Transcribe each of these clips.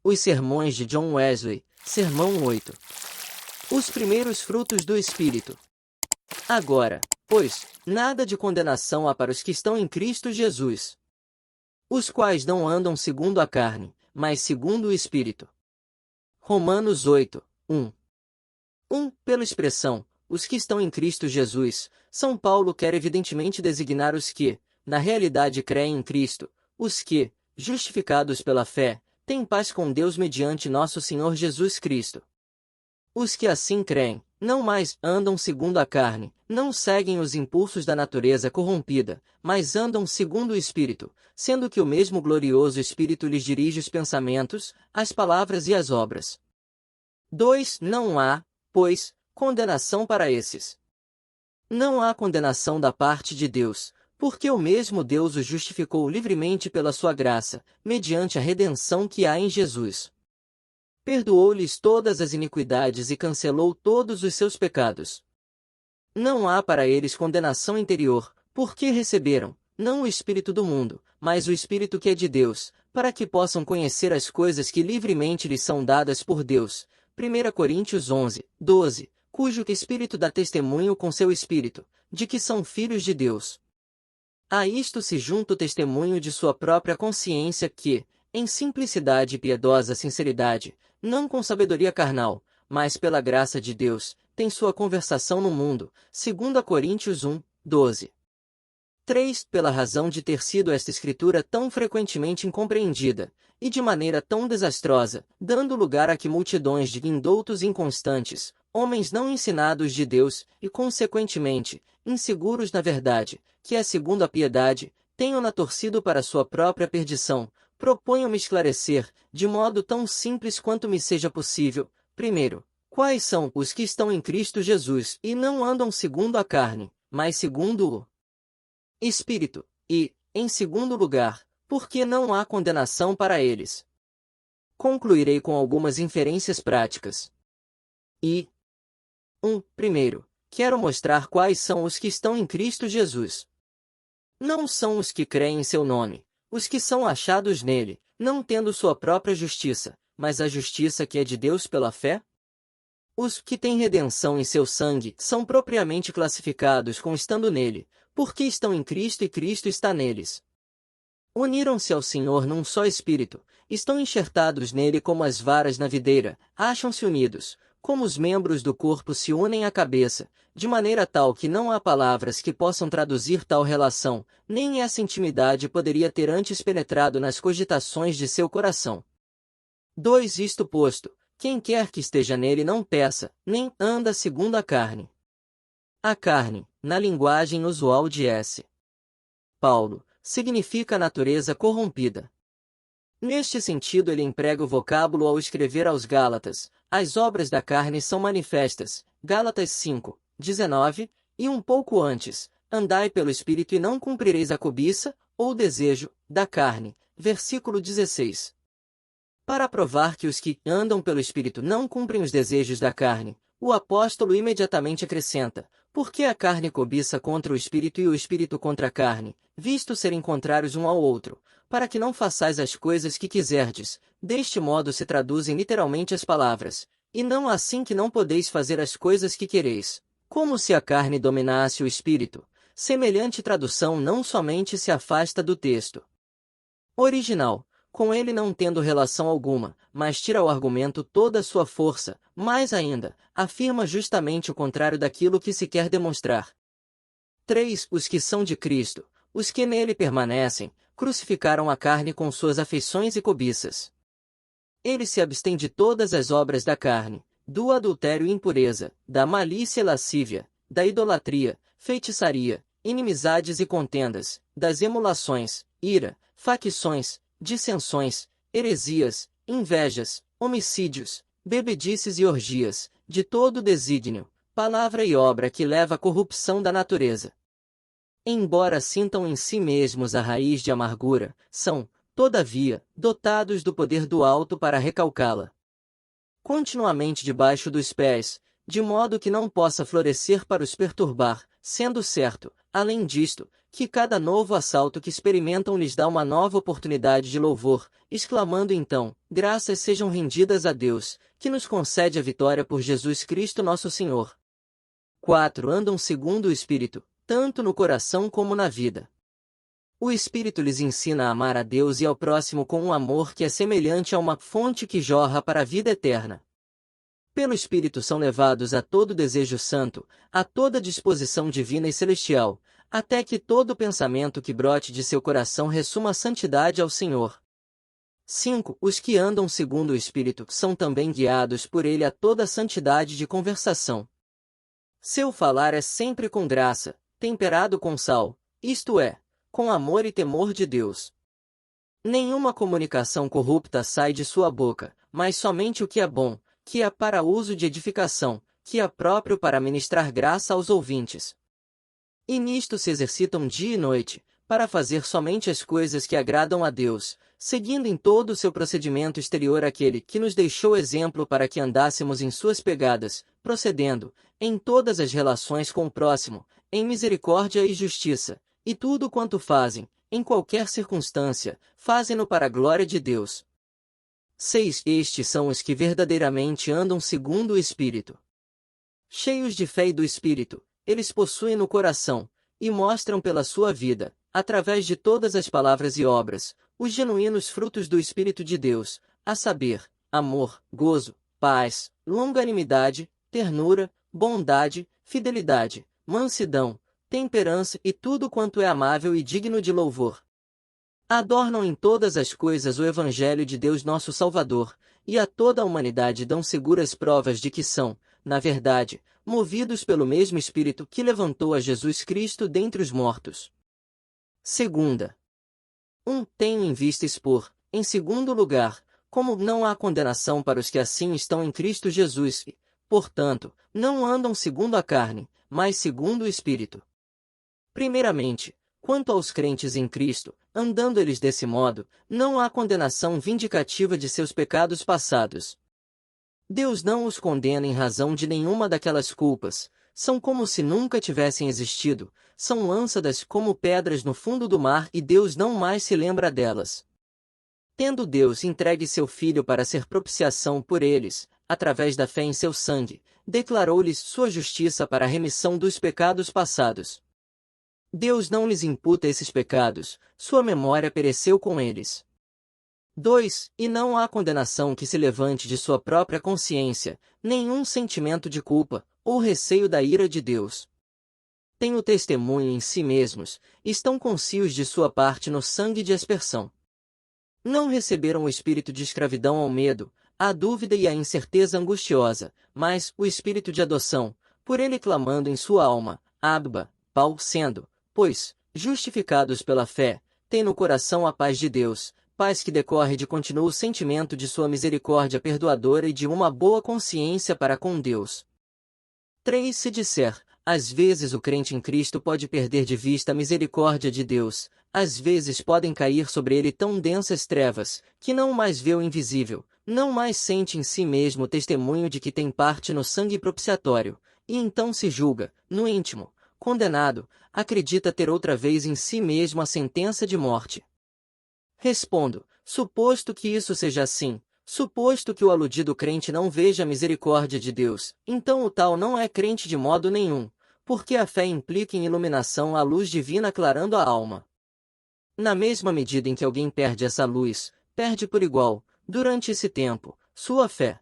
Os Sermões de John Wesley, Sermão 8. Os primeiros frutos do Espírito. Agora, pois, nada de condenação há para os que estão em Cristo Jesus, os quais não andam segundo a carne, mas segundo o Espírito. Romanos 8, 1. Pela expressão, os que estão em Cristo Jesus, São Paulo quer evidentemente designar os que, na realidade creem em Cristo, os que, justificados pela fé, têm paz com Deus mediante nosso Senhor Jesus Cristo. Os que assim creem, não mais andam segundo a carne, não seguem os impulsos da natureza corrompida, mas andam segundo o Espírito, sendo que o mesmo glorioso Espírito lhes dirige os pensamentos, as palavras e as obras. 2. Não há, pois, condenação para esses. Não há condenação da parte de Deus, porque o mesmo Deus os justificou livremente pela sua graça, mediante a redenção que há em Jesus. Perdoou-lhes todas as iniquidades e cancelou todos os seus pecados. Não há para eles condenação interior, porque receberam, não o Espírito do mundo, mas o Espírito que é de Deus, para que possam conhecer as coisas que livremente lhes são dadas por Deus. 1 Coríntios 11, 12, cujo Espírito dá testemunho com seu Espírito, de que são filhos de Deus. A isto se junta o testemunho de sua própria consciência que, em simplicidade e piedosa sinceridade, não com sabedoria carnal, mas pela graça de Deus, tem sua conversação no mundo, 2 Coríntios 1, 12. 3. Pela razão de ter sido esta escritura tão frequentemente incompreendida, e de maneira tão desastrosa, dando lugar a que multidões de indoutos inconstantes, homens não ensinados de Deus, e consequentemente, inseguros na verdade, que é segundo a piedade, tenham-na torcido para sua própria perdição, proponho-me esclarecer, de modo tão simples quanto me seja possível, primeiro, quais são os que estão em Cristo Jesus e não andam segundo a carne, mas segundo o Espírito, e, em segundo lugar, porque não há condenação para eles. Concluirei com algumas inferências práticas. Primeiro, quero mostrar quais são os que estão em Cristo Jesus. Não são os que creem em seu nome, os que são achados nele, não tendo sua própria justiça, mas a justiça que é de Deus pela fé? Os que têm redenção em seu sangue são propriamente classificados como estando nele, porque estão em Cristo e Cristo está neles. Uniram-se ao Senhor num só Espírito, estão enxertados nele como as varas na videira, acham-se unidos, como os membros do corpo se unem à cabeça, de maneira tal que não há palavras que possam traduzir tal relação, nem essa intimidade poderia ter antes penetrado nas cogitações de seu coração. 2. Isto posto, quem quer que esteja nele não peça, nem anda segundo a carne. A carne, na linguagem usual de S. Paulo, significa natureza corrompida. Neste sentido ele emprega o vocábulo ao escrever aos Gálatas, as obras da carne são manifestas, Gálatas 5, 19, e um pouco antes, andai pelo Espírito e não cumprireis a cobiça, ou o desejo, da carne, versículo 16. Para provar que os que andam pelo Espírito não cumprem os desejos da carne, o apóstolo imediatamente acrescenta, porque a carne cobiça contra o Espírito e o Espírito contra a carne, visto serem contrários um ao outro, para que não façais as coisas que quiserdes. Deste modo se traduzem literalmente as palavras, e não assim que não podeis fazer as coisas que quereis, como se a carne dominasse o Espírito. Semelhante tradução não somente se afasta do texto original, com ele não tendo relação alguma, mas tira ao argumento toda a sua força, mais ainda, afirma justamente o contrário daquilo que se quer demonstrar. 3. Os que são de Cristo, os que nele permanecem, crucificaram a carne com suas afeições e cobiças. Ele se abstém de todas as obras da carne, do adultério e impureza, da malícia e lascívia, da idolatria, feitiçaria, inimizades e contendas, das emulações, ira, facções, dissensões, heresias, invejas, homicídios, bebedices e orgias, de todo desígnio, palavra e obra que leva à corrupção da natureza. Embora sintam em si mesmos a raiz de amargura, são, todavia, dotados do poder do alto para recalcá-la continuamente debaixo dos pés, de modo que não possa florescer para os perturbar, sendo certo, além disto, que cada novo assalto que experimentam lhes dá uma nova oportunidade de louvor, exclamando então: graças sejam rendidas a Deus, que nos concede a vitória por Jesus Cristo nosso Senhor. 4. Andam segundo o Espírito, tanto no coração como na vida. O Espírito lhes ensina a amar a Deus e ao próximo com um amor que é semelhante a uma fonte que jorra para a vida eterna. Pelo Espírito são levados a todo desejo santo, a toda disposição divina e celestial, até que todo pensamento que brote de seu coração ressuma a santidade ao Senhor. 5. Os que andam segundo o Espírito são também guiados por ele a toda a santidade de conversação. Seu falar é sempre com graça, temperado com sal, isto é, com amor e temor de Deus. Nenhuma comunicação corrupta sai de sua boca, mas somente o que é bom, que é para uso de edificação, que é próprio para ministrar graça aos ouvintes. E nisto se exercitam dia e noite, para fazer somente as coisas que agradam a Deus, seguindo em todo o seu procedimento exterior aquele que nos deixou exemplo para que andássemos em suas pegadas, procedendo, em todas as relações com o próximo, em misericórdia e justiça, e tudo quanto fazem, em qualquer circunstância, fazem-no para a glória de Deus. 6. Estes são os que verdadeiramente andam segundo o Espírito. Cheios de fé e do Espírito, eles possuem no coração, e mostram pela sua vida, através de todas as palavras e obras, os genuínos frutos do Espírito de Deus, a saber, amor, gozo, paz, longanimidade, ternura, bondade, fidelidade, mansidão, temperança e tudo quanto é amável e digno de louvor. Adornam em todas as coisas o Evangelho de Deus nosso Salvador, e a toda a humanidade dão seguras provas de que são, na verdade, movidos pelo mesmo Espírito que levantou a Jesus Cristo dentre os mortos. 2. Tenho em vista expor, em segundo lugar, como não há condenação para os que assim estão em Cristo Jesus e, portanto, não andam segundo a carne, mas segundo o Espírito. Primeiramente, quanto aos crentes em Cristo, andando eles desse modo, não há condenação vindicativa de seus pecados passados. Deus não os condena em razão de nenhuma daquelas culpas, são como se nunca tivessem existido, são lançadas como pedras no fundo do mar e Deus não mais se lembra delas. Tendo Deus entregue seu Filho para ser propiciação por eles, através da fé em seu sangue, declarou-lhes sua justiça para a remissão dos pecados passados. Deus não lhes imputa esses pecados, sua memória pereceu com eles. 2. E não há condenação que se levante de sua própria consciência, nenhum sentimento de culpa, ou receio da ira de Deus. Têm o testemunho em si mesmos, estão conscios de sua parte no sangue de aspersão. Não receberam o espírito de escravidão ao medo, à dúvida e à incerteza angustiosa, mas o espírito de adoção, por ele clamando em sua alma, Abba, Pai, sendo, pois, justificados pela fé, têm no coração a paz de Deus, paz que decorre de contínuo sentimento de sua misericórdia perdoadora e de uma boa consciência para com Deus. 3. Se disser, às vezes o crente em Cristo pode perder de vista a misericórdia de Deus, às vezes podem cair sobre ele tão densas trevas, que não mais vê o invisível, não mais sente em si mesmo o testemunho de que tem parte no sangue propiciatório, e então se julga, no íntimo, condenado, acredita ter outra vez em si mesmo a sentença de morte. Respondo, suposto que isso seja assim, suposto que o aludido crente não veja a misericórdia de Deus, então o tal não é crente de modo nenhum, porque a fé implica em iluminação à luz divina aclarando a alma. Na mesma medida em que alguém perde essa luz, perde por igual, durante esse tempo, sua fé.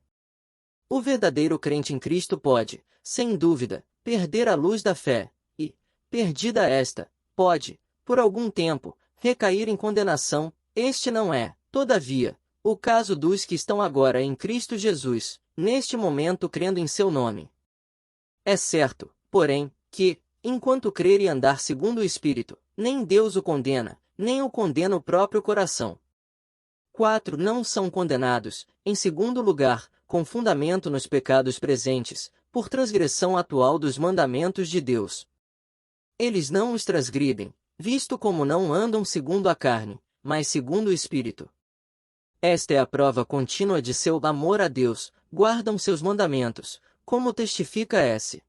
O verdadeiro crente em Cristo pode, sem dúvida, perder a luz da fé, e, perdida esta, pode, por algum tempo, recair em condenação. Este não é, todavia, o caso dos que estão agora em Cristo Jesus, neste momento crendo em seu nome. É certo, porém, que, enquanto crer e andar segundo o Espírito, nem Deus o condena, nem o condena o próprio coração. 4. Não são condenados, em segundo lugar, com fundamento nos pecados presentes, por transgressão atual dos mandamentos de Deus. Eles não os transgridem, visto como não andam segundo a carne, mas segundo o Espírito. Esta é a prova contínua de seu amor a Deus, guardam seus mandamentos, como testifica S.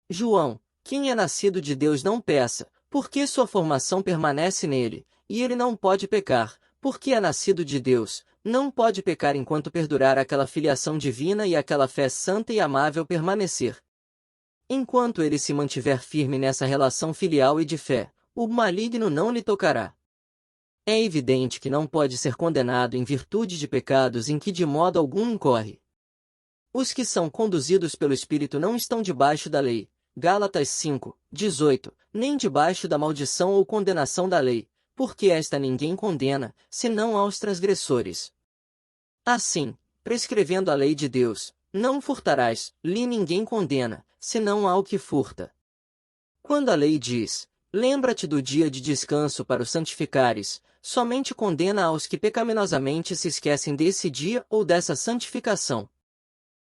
João, quem é nascido de Deus não peça, porque sua formação permanece nele, e ele não pode pecar, porque é nascido de Deus, não pode pecar enquanto perdurar aquela filiação divina e aquela fé santa e amável permanecer. Enquanto ele se mantiver firme nessa relação filial e de fé, o maligno não lhe tocará. É evidente que não pode ser condenado em virtude de pecados em que de modo algum incorre. Os que são conduzidos pelo Espírito não estão debaixo da lei, Gálatas 5:18, nem debaixo da maldição ou condenação da lei, porque esta ninguém condena, senão aos transgressores. Assim, prescrevendo a lei de Deus, não furtarás, lhe ninguém condena, senão ao que furta. Quando a lei diz, lembra-te do dia de descanso para o santificares, somente condena aos que pecaminosamente se esquecem desse dia ou dessa santificação.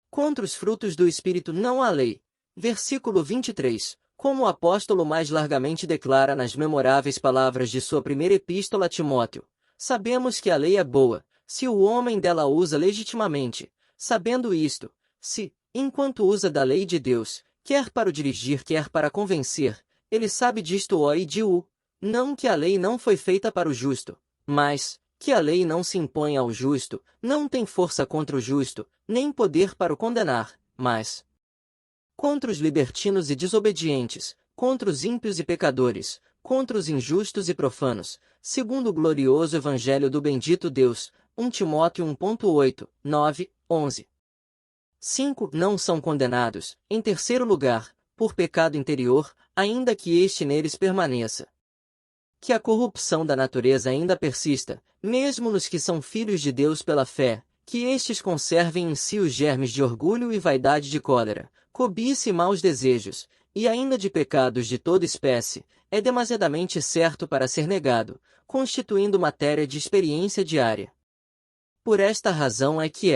Contra os frutos do Espírito não há lei. Versículo 23, como o apóstolo mais largamente declara nas memoráveis palavras de sua primeira epístola a Timóteo, sabemos que a lei é boa, se o homem dela usa legitimamente, sabendo isto, se, enquanto usa da lei de Deus, quer para o dirigir quer para convencer, ele sabe disto ó e de não que a lei não foi feita para o justo, mas, que a lei não se impõe ao justo, não tem força contra o justo, nem poder para o condenar, mas contra os libertinos e desobedientes, contra os ímpios e pecadores, contra os injustos e profanos, segundo o glorioso evangelho do bendito Deus, 1 Timóteo 1.8, 9, 11. 5. Não são condenados, em terceiro lugar, por pecado interior, ainda que este neles permaneça. Que a corrupção da natureza ainda persista, mesmo nos que são filhos de Deus pela fé, que estes conservem em si os germes de orgulho e vaidade de cólera, cobiça e maus desejos, e ainda de pecados de toda espécie, é demasiadamente certo para ser negado, constituindo matéria de experiência diária. Por esta razão é que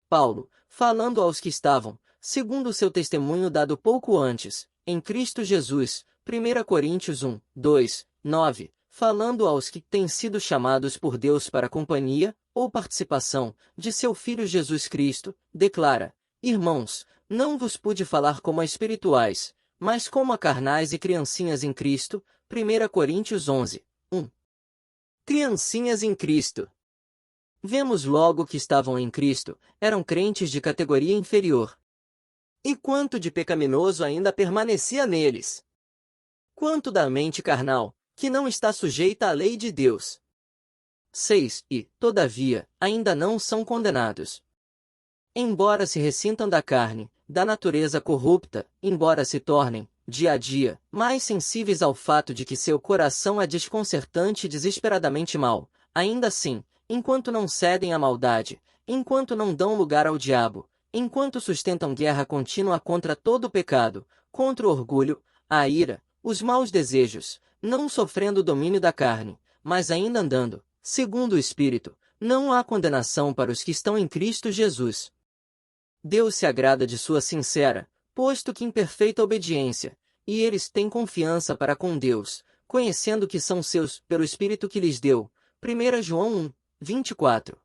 Paulo, falando aos que estavam, segundo o seu testemunho dado pouco antes, em Cristo Jesus, 1 Coríntios 1, 2, 9, falando aos que têm sido chamados por Deus para a companhia, ou participação, de seu Filho Jesus Cristo, declara, irmãos, não vos pude falar como a espirituais, mas como a carnais e criancinhas em Cristo, 1 Coríntios 11, 1. Criancinhas em Cristo. Vemos logo que estavam em Cristo, eram crentes de categoria inferior. E quanto de pecaminoso ainda permanecia neles? Quanto da mente carnal, que não está sujeita à lei de Deus? 6. E, todavia, ainda não são condenados. Embora se ressintam da carne, da natureza corrupta, embora se tornem, dia a dia, mais sensíveis ao fato de que seu coração é desconcertante e desesperadamente mau, ainda assim, enquanto não cedem à maldade, enquanto não dão lugar ao diabo, enquanto sustentam guerra contínua contra todo o pecado, contra o orgulho, a ira, os maus desejos, não sofrendo o domínio da carne, mas ainda andando, segundo o Espírito, não há condenação para os que estão em Cristo Jesus. Deus se agrada de sua sincera, posto que imperfeita obediência, e eles têm confiança para com Deus, conhecendo que são seus, pelo Espírito que lhes deu. 1 João 1, 24.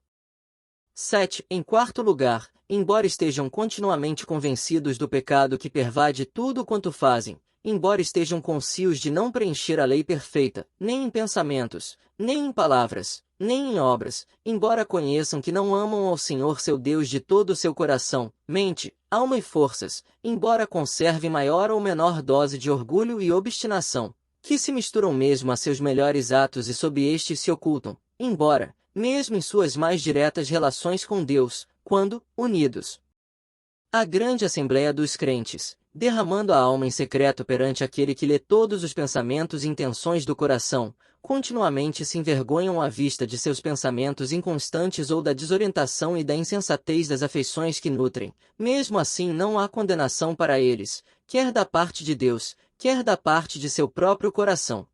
7. Em quarto lugar, embora estejam continuamente convencidos do pecado que pervade tudo quanto fazem, embora estejam conscios de não preencher a lei perfeita, nem em pensamentos, nem em palavras, nem em obras, embora conheçam que não amam ao Senhor seu Deus de todo o seu coração, mente, alma e forças, embora conservem maior ou menor dose de orgulho e obstinação, que se misturam mesmo a seus melhores atos e sob estes se ocultam, embora, mesmo em suas mais diretas relações com Deus, quando, unidos à grande assembleia dos crentes, derramando a alma em secreto perante aquele que lê todos os pensamentos e intenções do coração, continuamente se envergonham à vista de seus pensamentos inconstantes ou da desorientação e da insensatez das afeições que nutrem, mesmo assim não há condenação para eles, quer da parte de Deus, quer da parte de seu próprio coração.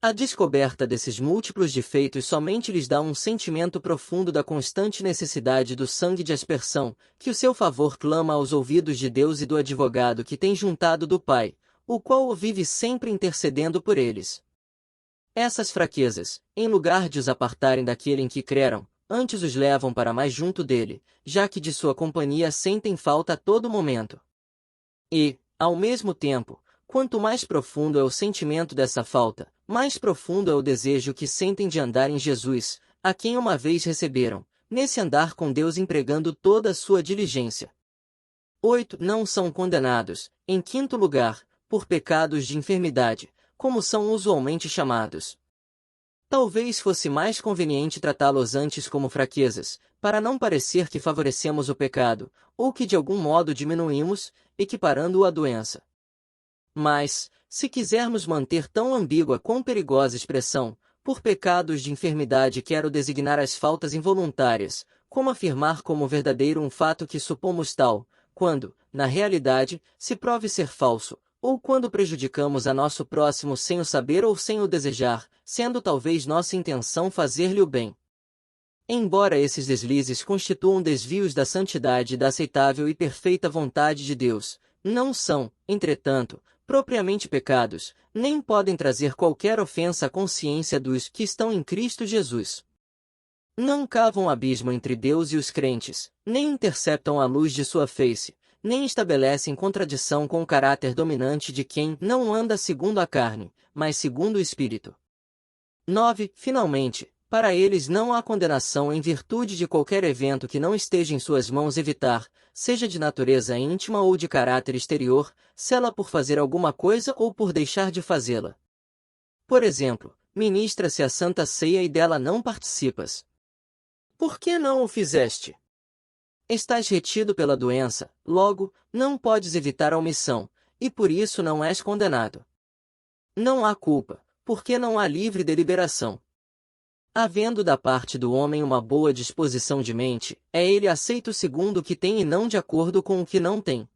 A descoberta desses múltiplos defeitos somente lhes dá um sentimento profundo da constante necessidade do sangue de aspersão, que o seu favor clama aos ouvidos de Deus e do advogado que tem juntado do Pai, o qual o vive sempre intercedendo por eles. Essas fraquezas, em lugar de os apartarem daquele em que creram, antes os levam para mais junto dele, já que de sua companhia sentem falta a todo momento. E, ao mesmo tempo, Quanto mais profundo é o sentimento dessa falta, mais profundo é o desejo que sentem de andar em Jesus, a quem uma vez receberam, nesse andar com Deus empregando toda a sua diligência. 8. Não são condenados, em quinto lugar, por pecados de enfermidade, como são usualmente chamados. Talvez fosse mais conveniente tratá-los antes como fraquezas, para não parecer que favorecemos o pecado, ou que de algum modo diminuímos, equiparando-o à doença. Mas, se quisermos manter tão ambígua quão perigosa expressão, por pecados de enfermidade quero designar as faltas involuntárias, como afirmar como verdadeiro um fato que supomos tal, quando, na realidade, se prove ser falso, ou quando prejudicamos a nosso próximo sem o saber ou sem o desejar, sendo talvez nossa intenção fazer-lhe o bem. Embora esses deslizes constituam desvios da santidade e da aceitável e perfeita vontade de Deus, não são, entretanto, propriamente pecados, nem podem trazer qualquer ofensa à consciência dos que estão em Cristo Jesus. Não cavam abismo entre Deus e os crentes, nem interceptam a luz de sua face, nem estabelecem contradição com o caráter dominante de quem não anda segundo a carne, mas segundo o Espírito. 9. Finalmente, para eles não há condenação em virtude de qualquer evento que não esteja em suas mãos evitar, seja de natureza íntima ou de caráter exterior, sela por fazer alguma coisa ou por deixar de fazê-la. Por exemplo, ministra-se a Santa Ceia e dela não participas. Por que não o fizeste? Estás retido pela doença, logo, não podes evitar a omissão, e por isso não és condenado. Não há culpa, porque não há livre deliberação. Havendo da parte do homem uma boa disposição de mente, é ele aceito segundo o que tem e não de acordo com o que não tem.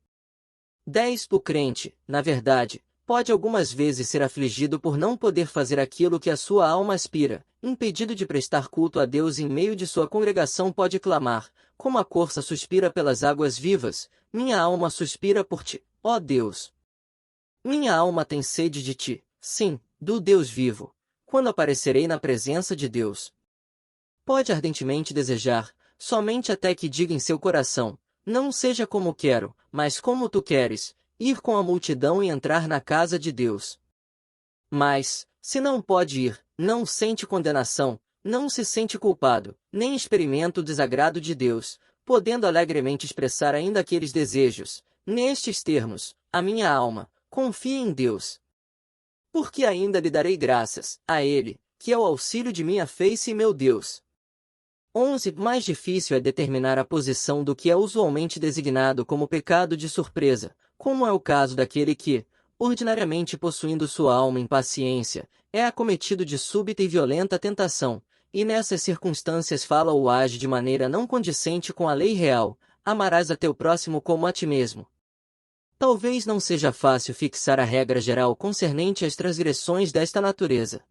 10. O crente, na verdade, pode algumas vezes ser afligido por não poder fazer aquilo que a sua alma aspira, impedido de prestar culto a Deus em meio de sua congregação pode clamar, como a corça suspira pelas águas vivas, minha alma suspira por ti, ó Deus. Minha alma tem sede de ti, sim, do Deus vivo. Quando aparecerei na presença de Deus? Pode ardentemente desejar, somente até que diga em seu coração, não seja como quero, mas como tu queres, ir com a multidão e entrar na casa de Deus. Mas, se não pode ir, não sente condenação, não se sente culpado, nem experimenta o desagrado de Deus, podendo alegremente expressar ainda aqueles desejos, nestes termos, a minha alma, confia em Deus. Porque ainda lhe darei graças, a Ele, que é o auxílio de minha face e meu Deus. 11. Mais difícil é determinar a posição do que é usualmente designado como pecado de surpresa, como é o caso daquele que, ordinariamente possuindo sua alma em paciência, é acometido de súbita e violenta tentação, e nessas circunstâncias fala ou age de maneira não condicente com a lei real, amarás a teu próximo como a ti mesmo. Talvez não seja fácil fixar a regra geral concernente às transgressões desta natureza.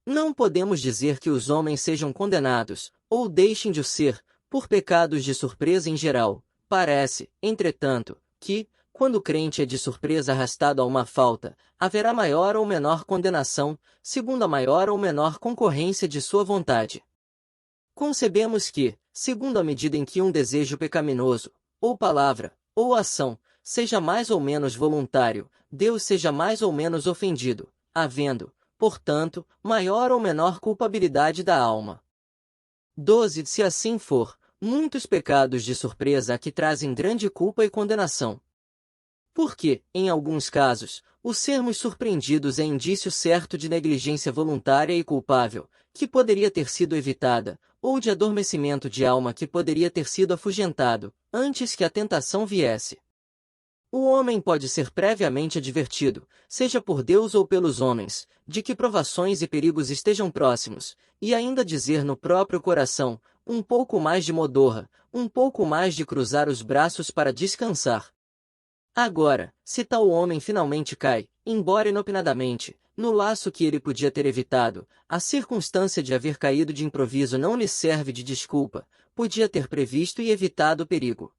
Não podemos dizer que os homens sejam condenados, ou deixem de o ser, por pecados de surpresa em geral. Parece, entretanto, que, quando o crente é de surpresa arrastado a uma falta, haverá maior ou menor condenação, segundo a maior ou menor concorrência de sua vontade. Concebemos que, segundo a medida em que um desejo pecaminoso, ou palavra, ou ação, seja mais ou menos voluntário, Deus seja mais ou menos ofendido, havendo, portanto, maior ou menor culpabilidade da alma. 12. Se assim for, muitos pecados de surpresa aqui trazem grande culpa e condenação. Porque, em alguns casos, o sermos surpreendidos é indício certo de negligência voluntária e culpável, que poderia ter sido evitada, ou de adormecimento de alma que poderia ter sido afugentado, antes que a tentação viesse. O homem pode ser previamente advertido, seja por Deus ou pelos homens, de que provações e perigos estejam próximos, e ainda dizer no próprio coração, um pouco mais de modorra, um pouco mais de cruzar os braços para descansar. Agora, se tal homem finalmente cai, embora inopinadamente, no laço que ele podia ter evitado, a circunstância de haver caído de improviso não lhe serve de desculpa, podia ter previsto e evitado o perigo.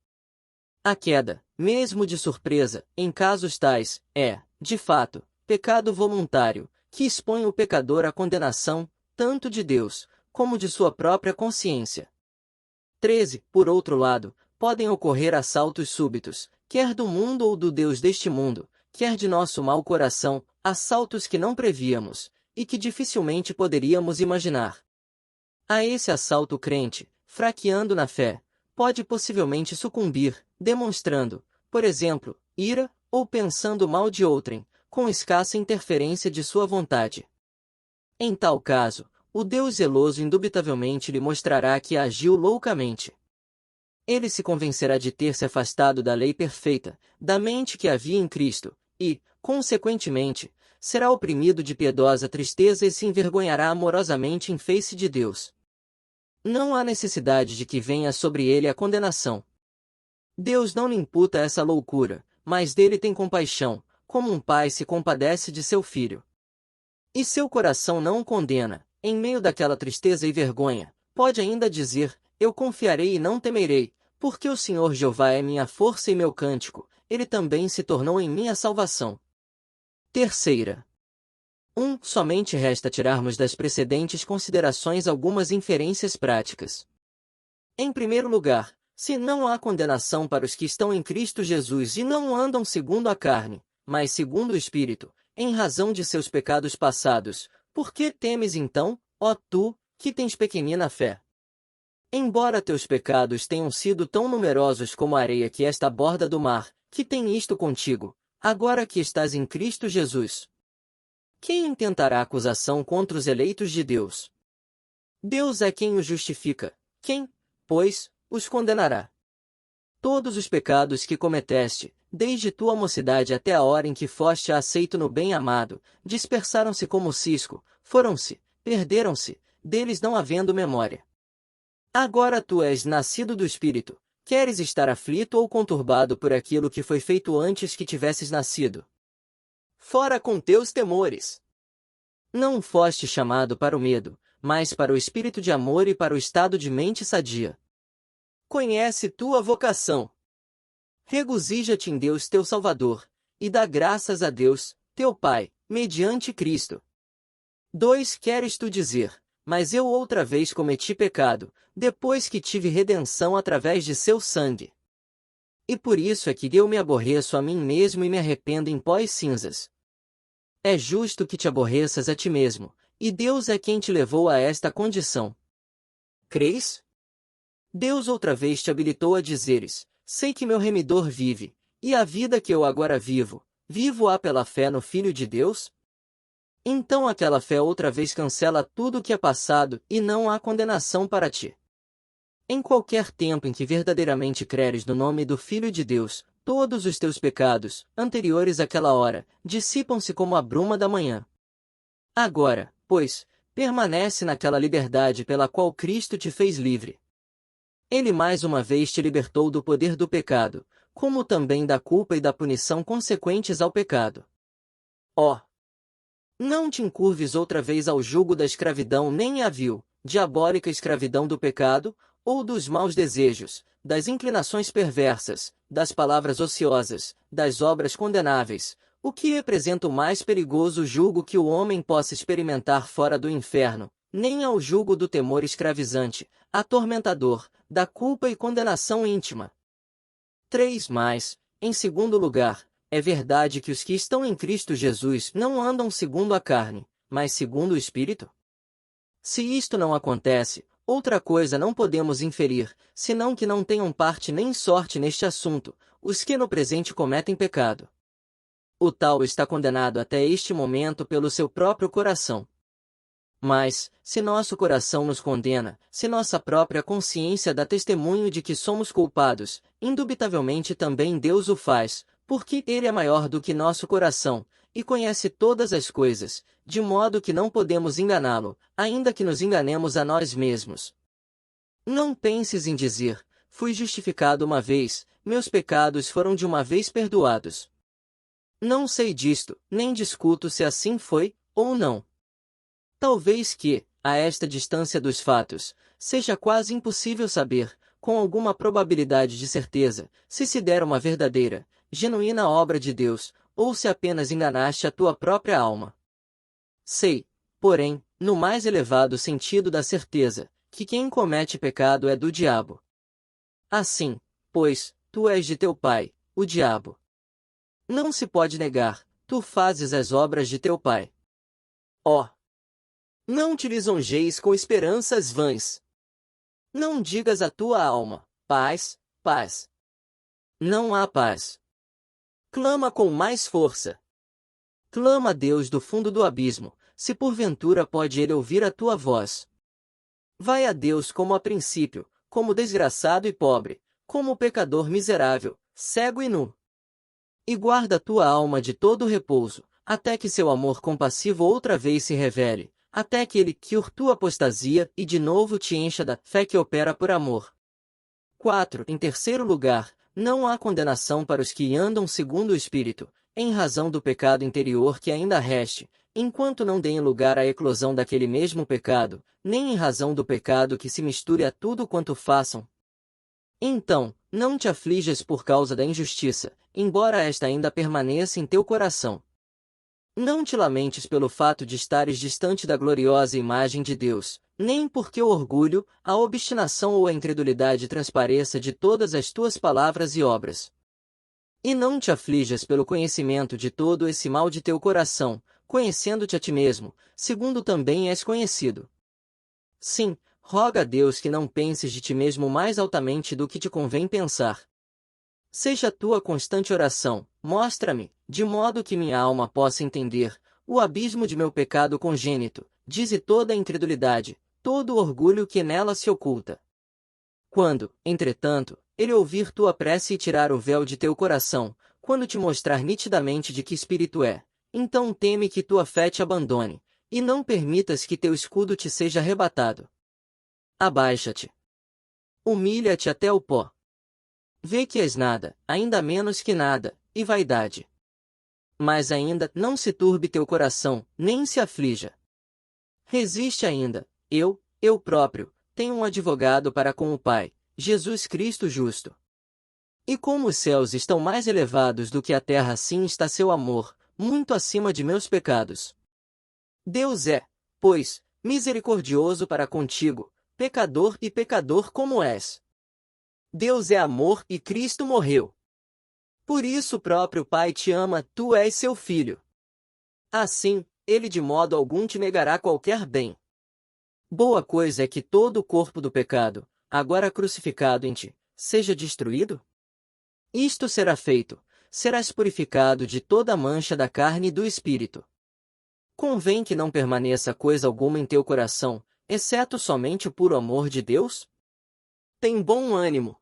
A queda, mesmo de surpresa, em casos tais, é, de fato, pecado voluntário, que expõe o pecador à condenação, tanto de Deus, como de sua própria consciência. 13. Por outro lado, podem ocorrer assaltos súbitos, quer do mundo ou do Deus deste mundo, quer de nosso mau coração, assaltos que não prevíamos, e que dificilmente poderíamos imaginar. A esse assalto o crente, fraqueando na fé, pode possivelmente sucumbir, demonstrando, por exemplo, ira, ou pensando mal de outrem, com escassa interferência de sua vontade. Em tal caso, o Deus zeloso indubitavelmente lhe mostrará que agiu loucamente. Ele se convencerá de ter se afastado da lei perfeita, da mente que havia em Cristo, e, consequentemente, será oprimido de piedosa tristeza e se envergonhará amorosamente em face de Deus. Não há necessidade de que venha sobre ele a condenação. Deus não lhe imputa essa loucura, mas dele tem compaixão, como um pai se compadece de seu filho. E seu coração não o condena, em meio daquela tristeza e vergonha, pode ainda dizer, eu confiarei e não temerei, porque o Senhor Jeová é minha força e meu cântico, ele também se tornou em minha salvação. Terceira. Somente resta tirarmos das precedentes considerações algumas inferências práticas. Em primeiro lugar, se não há condenação para os que estão em Cristo Jesus e não andam segundo a carne, mas segundo o Espírito, em razão de seus pecados passados, por que temes então, ó tu, que tens pequenina fé? Embora teus pecados tenham sido tão numerosos como a areia que esta borda do mar, que tem isto contigo, agora que estás em Cristo Jesus. Quem intentará acusação contra os eleitos de Deus? Deus é quem os justifica. Quem, pois, os condenará? Todos os pecados que cometeste, desde tua mocidade até a hora em que foste aceito no bem-amado, dispersaram-se como cisco, foram-se, perderam-se, deles não havendo memória. Agora tu és nascido do Espírito, queres estar aflito ou conturbado por aquilo que foi feito antes que tivesses nascido? Fora com teus temores! Não foste chamado para o medo, mas para o espírito de amor e para o estado de mente sadia. Conhece tua vocação. Regozija-te em Deus teu Salvador, e dá graças a Deus, teu Pai, mediante Cristo. 2. Queres tu dizer, mas eu outra vez cometi pecado, depois que tive redenção através de seu sangue. E por isso é que eu me aborreço a mim mesmo e me arrependo em pó e cinzas. É justo que te aborreças a ti mesmo, e Deus é quem te levou a esta condição. Crês? Deus outra vez te habilitou a dizeres, sei que meu remidor vive, e a vida que eu agora vivo, vivo-a pela fé no Filho de Deus? Então aquela fé outra vez cancela tudo o que é passado e não há condenação para ti. Em qualquer tempo em que verdadeiramente creres no nome do Filho de Deus, todos os teus pecados, anteriores àquela hora, dissipam-se como a bruma da manhã. Agora, pois, permanece naquela liberdade pela qual Cristo te fez livre. Ele mais uma vez te libertou do poder do pecado, como também da culpa e da punição consequentes ao pecado. Ó! Não te encurves outra vez ao jugo da escravidão nem à vil, diabólica escravidão do pecado, ou dos maus desejos, das inclinações perversas, das palavras ociosas, das obras condenáveis, o que representa o mais perigoso jugo que o homem possa experimentar fora do inferno, nem ao jugo do temor escravizante, atormentador, da culpa e condenação íntima. 3. Mas, em segundo lugar, é verdade que os que estão em Cristo Jesus não andam segundo a carne, mas segundo o Espírito? Se isto não acontece, outra coisa não podemos inferir, senão que não tenham parte nem sorte neste assunto, os que no presente cometem pecado. O tal está condenado até este momento pelo seu próprio coração. Mas, se nosso coração nos condena, se nossa própria consciência dá testemunho de que somos culpados, indubitavelmente também Deus o faz, porque Ele é maior do que nosso coração, e conhece todas as coisas, de modo que não podemos enganá-lo, ainda que nos enganemos a nós mesmos. Não penses em dizer, fui justificado uma vez, meus pecados foram de uma vez perdoados. Não sei disto, nem discuto se assim foi, ou não. Talvez que, a esta distância dos fatos, seja quase impossível saber, com alguma probabilidade de certeza, se der uma verdadeira, genuína obra de Deus, ou se apenas enganaste a tua própria alma. Sei, porém, no mais elevado sentido da certeza, que quem comete pecado é do diabo. Assim, pois, tu és de teu pai, o diabo. Não se pode negar, tu fazes as obras de teu Pai. Ó! Não te lisonjees com esperanças vãs. Não digas à tua alma, paz, paz. Não há paz. Clama com mais força. Clama a Deus do fundo do abismo, se porventura pode Ele ouvir a tua voz. Vai a Deus como a princípio, como desgraçado e pobre, como pecador miserável, cego e nu. E guarda tua alma de todo repouso, até que seu amor compassivo outra vez se revele, até que Ele cure tua apostasia e de novo te encha da fé que opera por amor. 4. Em terceiro lugar, não há condenação para os que andam segundo o Espírito, em razão do pecado interior que ainda reste, enquanto não deem lugar à eclosão daquele mesmo pecado, nem em razão do pecado que se misture a tudo quanto façam. Então, não te aflijas por causa da injustiça, embora esta ainda permaneça em teu coração. Não te lamentes pelo fato de estares distante da gloriosa imagem de Deus, nem porque o orgulho, a obstinação ou a incredulidade transpareça de todas as tuas palavras e obras. E não te aflijas pelo conhecimento de todo esse mal de teu coração, conhecendo-te a ti mesmo, segundo também és conhecido. Sim, roga a Deus que não penses de ti mesmo mais altamente do que te convém pensar. Seja a tua constante oração, mostra-me, de modo que minha alma possa entender, o abismo de meu pecado congênito, dize toda a incredulidade, todo o orgulho que nela se oculta. Quando, entretanto, Ele ouvir tua prece e tirar o véu de teu coração, quando te mostrar nitidamente de que espírito é, então teme que tua fé te abandone, e não permitas que teu escudo te seja arrebatado. Abaixa-te. Humilha-te até o pó. Vê que és nada, ainda menos que nada, e vaidade. Mas ainda não se turbe teu coração, nem se aflija. Resiste ainda, eu próprio, tenho um advogado para com o Pai, Jesus Cristo justo. E como os céus estão mais elevados do que a terra, assim está seu amor, muito acima de meus pecados. Deus é, pois, misericordioso para contigo, pecador e pecador como és. Deus é amor e Cristo morreu. Por isso o próprio Pai te ama, tu és seu filho. Assim, Ele de modo algum te negará qualquer bem. Boa coisa é que todo o corpo do pecado, agora crucificado em ti, seja destruído? Isto será feito, serás purificado de toda a mancha da carne e do espírito. Convém que não permaneça coisa alguma em teu coração, exceto somente o puro amor de Deus? Tem bom ânimo.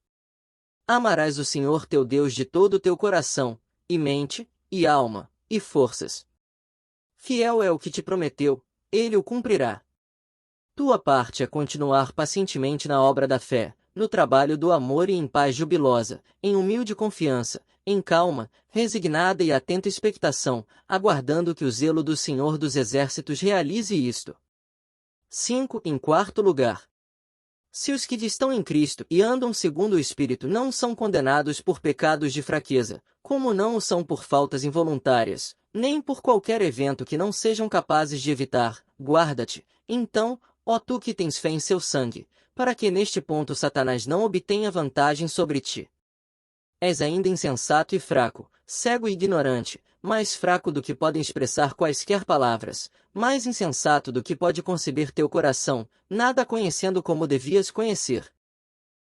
Amarás o Senhor teu Deus de todo o teu coração, e mente, e alma, e forças. Fiel é o que te prometeu, Ele o cumprirá. Tua parte é continuar pacientemente na obra da fé, no trabalho do amor e em paz jubilosa, em humilde confiança, em calma, resignada e atenta expectação, aguardando que o zelo do Senhor dos Exércitos realize isto. 5. Em quarto lugar. Se os que estão em Cristo e andam segundo o Espírito não são condenados por pecados de fraqueza, como não o são por faltas involuntárias, nem por qualquer evento que não sejam capazes de evitar, guarda-te, então, ó tu que tens fé em seu sangue, para que neste ponto Satanás não obtenha vantagem sobre ti. És ainda insensato e fraco, cego e ignorante, mais fraco do que podem expressar quaisquer palavras, mais insensato do que pode conceber teu coração, nada conhecendo como devias conhecer.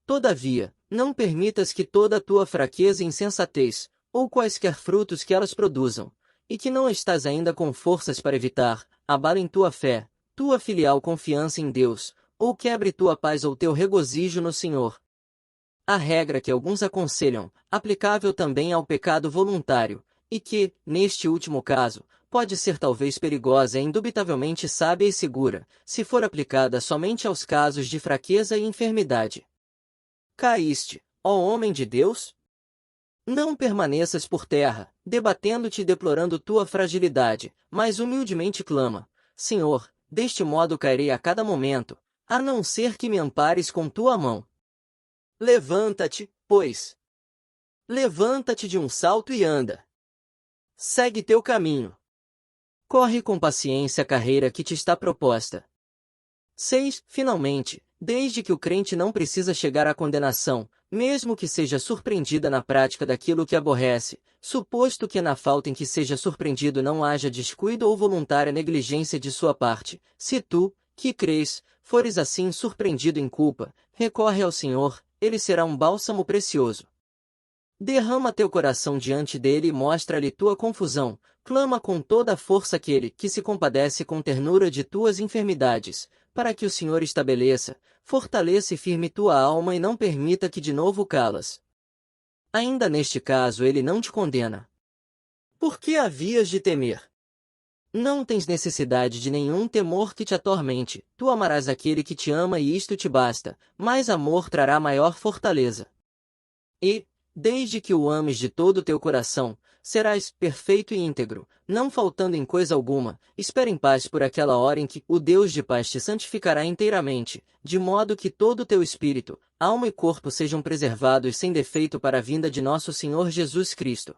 Todavia, não permitas que toda a tua fraqueza e insensatez, ou quaisquer frutos que elas produzam, e que não estás ainda com forças para evitar, abalem tua fé, tua filial confiança em Deus, ou quebre tua paz ou teu regozijo no Senhor. A regra que alguns aconselham, aplicável também ao pecado voluntário, e que, neste último caso, pode ser talvez perigosa é indubitavelmente sábia e segura, se for aplicada somente aos casos de fraqueza e enfermidade. Caíste, ó homem de Deus? Não permaneças por terra, debatendo-te e deplorando tua fragilidade, mas humildemente clama, Senhor, deste modo cairei a cada momento, a não ser que me ampares com tua mão. Levanta-te, pois. Levanta-te de um salto e anda. Segue teu caminho. Corre com paciência a carreira que te está proposta. 6. Finalmente, desde que o crente não precisa chegar à condenação, mesmo que seja surpreendida na prática daquilo que aborrece, suposto que na falta em que seja surpreendido não haja descuido ou voluntária negligência de sua parte, se tu, que crês, fores assim surpreendido em culpa, recorre ao Senhor, ele será um bálsamo precioso. Derrama teu coração diante dele e mostra-lhe tua confusão, clama com toda a força aquele que se compadece com ternura de tuas enfermidades, para que o Senhor estabeleça, fortaleça e firme tua alma e não permita que de novo calas. Ainda neste caso ele não te condena. Por que havias de temer? Não tens necessidade de nenhum temor que te atormente, tu amarás aquele que te ama e isto te basta, mais amor trará maior fortaleza. E, desde que o ames de todo o teu coração, serás perfeito e íntegro, não faltando em coisa alguma. Espera em paz por aquela hora em que o Deus de paz te santificará inteiramente, de modo que todo o teu espírito, alma e corpo sejam preservados sem defeito para a vinda de nosso Senhor Jesus Cristo.